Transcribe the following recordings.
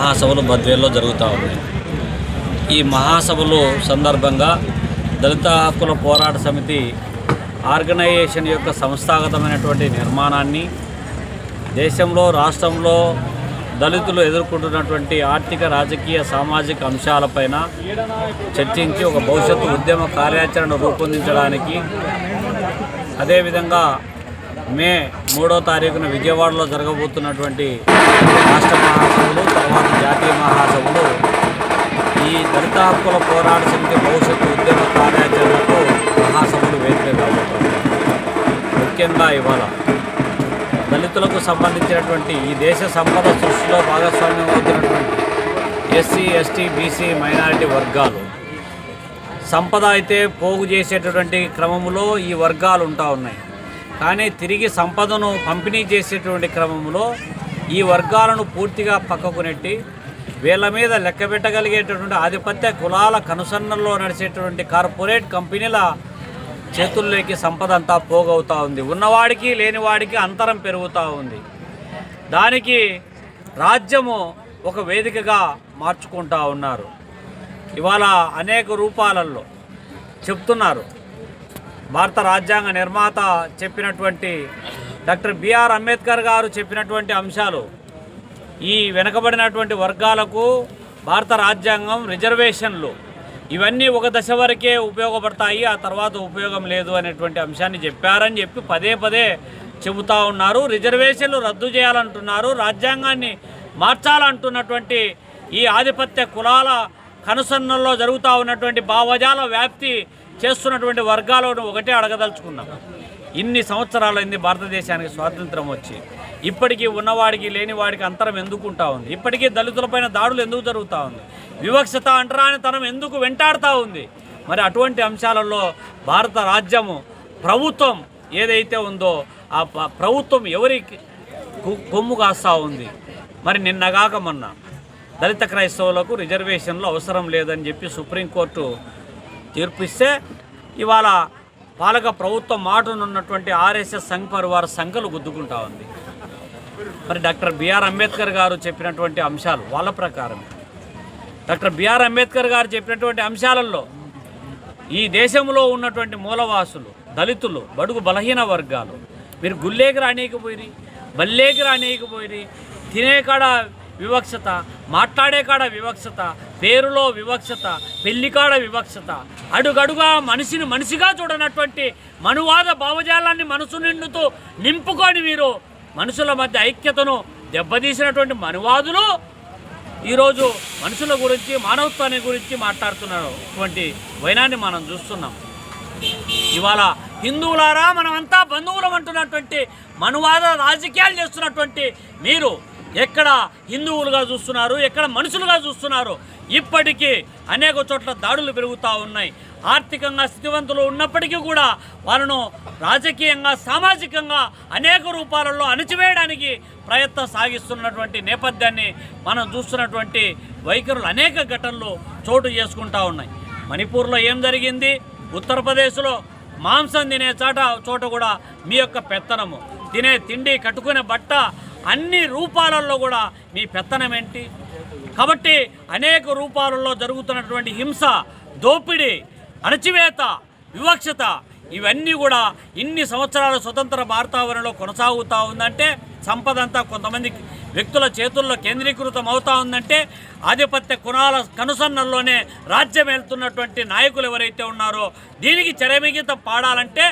మహాసభలు బద్వేల్లో జరుగుతూ ఉన్నాయి. ఈ మహాసభలు సందర్భంగా దళిత హక్కుల పోరాట సమితి ఆర్గనైజేషన్ యొక్క సంస్థాగతమైనటువంటి నిర్మాణాన్ని, దేశంలో రాష్ట్రంలో దళితులు ఎదుర్కొంటున్నటువంటి ఆర్థిక, రాజకీయ, సామాజిక అంశాలపైన చర్చించి ఒక భవిష్యత్తు ఉద్యమ కార్యాచరణ రూపొందించడానికి, అదేవిధంగా మే 3వ తారీఖున విజయవాడలో జరగబోతున్నటువంటి రాష్ట్ర మహాసభలు, తర్వాత జాతీయ మహాసభలు ఈ దళిత హక్కుల పోరాట సమితి భవిష్యత్తు ఉద్యమ కార్యాచరణకు మహాసభలు వేదిక కాబోతున్నాయి. ముఖ్యంగా ఇవాళ దళితులకు సంబంధించినటువంటి ఈ దేశ సంపద సృష్టిలో భాగస్వామ్యం అవుతున్నటువంటి ఎస్సీ, ఎస్టీ, బీసీ, మైనారిటీ వర్గాలు సంపద అయితే పోగు చేసేటటువంటి క్రమంలో ఈ వర్గాలు ఉంటా ఉన్నాయి. కానీ తిరిగి సంపదను పంపిణీ చేసేటువంటి క్రమంలో ఈ వర్గాలను పూర్తిగా పక్కకు నెట్టి వీళ్ళ మీద లెక్కబెట్టగలిగేటటువంటి ఆధిపత్య కులాల కనుసన్నల్లో నడిచేటువంటి కార్పొరేట్ కంపెనీల చేతుల్లోకి సంపద అంతా పోగవుతూ ఉంది. ఉన్నవాడికి లేనివాడికి అంతరం పెరుగుతూ ఉంది. దానికి రాజ్యము ఒక వేదికగా మార్చుకుంటూ ఉన్నారు. ఇవాళ అనేక రూపాలలో చెప్తున్నారు. భారత రాజ్యాంగ నిర్మాత చెప్పినటువంటి డాక్టర్ బిఆర్ అంబేద్కర్ గారు చెప్పినటువంటి అంశాలు, ఈ వెనుకబడినటువంటి వర్గాలకు భారత రాజ్యాంగం రిజర్వేషన్లు ఇవన్నీ ఒక దశ వరకే ఉపయోగపడతాయి, ఆ తర్వాత ఉపయోగం లేదు అనేటువంటి అంశాన్ని చెప్పారని చెప్పి పదే పదే చెబుతూ ఉన్నారు. రిజర్వేషన్లు రద్దు చేయాలంటున్నారు, రాజ్యాంగాన్ని మార్చాలంటున్నటువంటి ఈ ఆధిపత్య కులాల కనుసన్నల్లో జరుగుతూ ఉన్నటువంటి భావజాల వ్యాప్తి చేస్తున్నటువంటి వర్గాలను ఒకటే అడగదలుచుకున్నాం. ఇన్ని సంవత్సరాలైంది భారతదేశానికి స్వాతంత్రం వచ్చి, ఇప్పటికీ ఉన్నవాడికి లేనివాడికి అంతరం ఎందుకుంటా ఉంది? ఇప్పటికీ దళితులపైన దాడులు ఎందుకు జరుగుతూ ఉంది? వివక్షత, అంటరానితనం ఎందుకు వెంటాడుతూ ఉంది? మరి అటువంటి అంశాలలో భారత రాజ్యము ప్రభుత్వం ఏదైతే ఉందో ఆ ప్రభుత్వం ఎవరికి కొమ్ము కాస్తూ ఉంది? మరి నిన్నగాక మొన్న దళిత క్రైస్తవులకు రిజర్వేషన్లు అవసరం లేదని చెప్పి సుప్రీంకోర్టు తీర్పిస్తే ఇవాళ పాలక ప్రభుత్వం మాటనున్నటువంటి ఆర్ఎస్ఎస్ సంఘ్ పరివార సంఘాలు గుద్దుకుంటా ఉంది. మరి డాక్టర్ బిఆర్ అంబేద్కర్ గారు చెప్పినటువంటి అంశాలు వాళ్ళ ప్రకారం, డాక్టర్ బిఆర్ అంబేద్కర్ గారు చెప్పినటువంటి అంశాలలో ఈ దేశంలో ఉన్నటువంటి మూలవాసులు, దళితులు, బడుగు బలహీన వర్గాలు మీరు గుల్లేకి రానీయకపోయి, బల్లేకి రానీయకపోయి, తినే కాడ వివక్షత, మాట్లాడే కాడ వివక్షత, పేరులో వివక్షత, పెళ్లికాడ వివక్షత, అడుగడుగా మనిషిని మనిషిగా చూడనటువంటి మనువాద భావజాలాన్ని మనసు నిండుతూ నింపుకొని మీరు మనుషుల మధ్య ఐక్యతను దెబ్బతీసినటువంటి మనువాదులు ఈరోజు మనుషుల గురించి, మానవత్వాన్ని గురించి మాట్లాడుతున్నటువంటి వైనాన్ని మనం చూస్తున్నాం. ఇవాళ హిందువులారా మనమంతా బంధువులం అంటున్నటువంటి మనువాద రాజకీయాలు చేస్తున్నటువంటి మీరు ఎక్కడ హిందువులుగా చూస్తున్నారు, ఎక్కడ మనుషులుగా చూస్తున్నారు? ఇప్పటికీ అనేక చోట్ల దాడులు పెరుగుతూ ఉన్నాయి. ఆర్థికంగా స్థితివంతులు ఉన్నప్పటికీ కూడా వాళ్ళను రాజకీయంగా, సామాజికంగా అనేక రూపాలలో అణచివేయడానికి ప్రయత్నం సాగిస్తున్నటువంటి నేపథ్యాన్ని మనం చూస్తున్నటువంటి వైఖరులు అనేక ఘటనలు చోటు చేసుకుంటూ ఉన్నాయి. మణిపూర్లో ఏం జరిగింది? ఉత్తరప్రదేశ్లో మాంసం తినే చోట కూడా మీ యొక్క పెత్తనము, తినే తిండి, కట్టుకునే బట్ట, అన్ని రూపాలలో కూడా మీ పెత్తనం ఏంటి? కాబట్టి అనేక రూపాలలో జరుగుతున్నటువంటి హింస, దోపిడీ, అణచివేత, వివక్షత ఇవన్నీ కూడా ఇన్ని సంవత్సరాల స్వతంత్ర భారతావరణలో కొనసాగుతూ ఉందంటే, సంపద అంతా కొంతమంది వ్యక్తుల చేతుల్లో కేంద్రీకృతం అవుతూ ఉందంటే, ఆధిపత్య కులాల కనుసన్నల్లోనే రాజ్యం వెళ్తున్నటువంటి నాయకులు ఎవరైతే ఉన్నారో దీనికి చెరమిగీత పాడాలంటే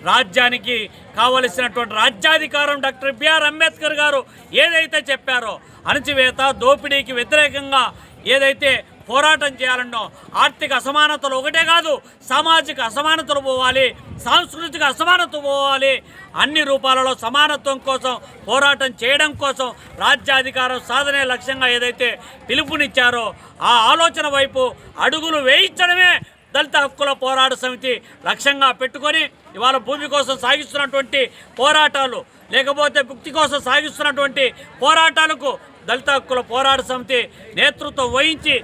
రాజ్యానికి కావలసినటువంటి రాజ్యాధికారం డాక్టర్ బిఆర్ అంబేద్కర్ గారు ఏదైతే చెప్పారో, అణచివేత, దోపిడీకి వ్యతిరేకంగా ఏదైతే పోరాటం చేయాలన్నో, ఆర్థిక అసమానతలు ఒకటే కాదు, సామాజిక అసమానతలు పోవాలి, సాంస్కృతిక అసమానత పోవాలి, అన్ని రూపాలలో సమానత్వం కోసం పోరాటం చేయడం కోసం రాజ్యాధికారం సాధనే లక్ష్యంగా ఏదైతే పిలుపునిచ్చారో ఆ ఆలోచన వైపు అడుగులు వేయించడమే దళిత హక్కుల పోరాట సమితి లక్ష్యంగా పెట్టుకొని ఇవాళ భూమి కోసం సాగిస్తున్నటువంటి పోరాటాలు, లేకపోతే భుక్తి కోసం సాగిస్తున్నటువంటి పోరాటాలకు దళిత హక్కుల పోరాట సమితి నేతృత్వం వహించి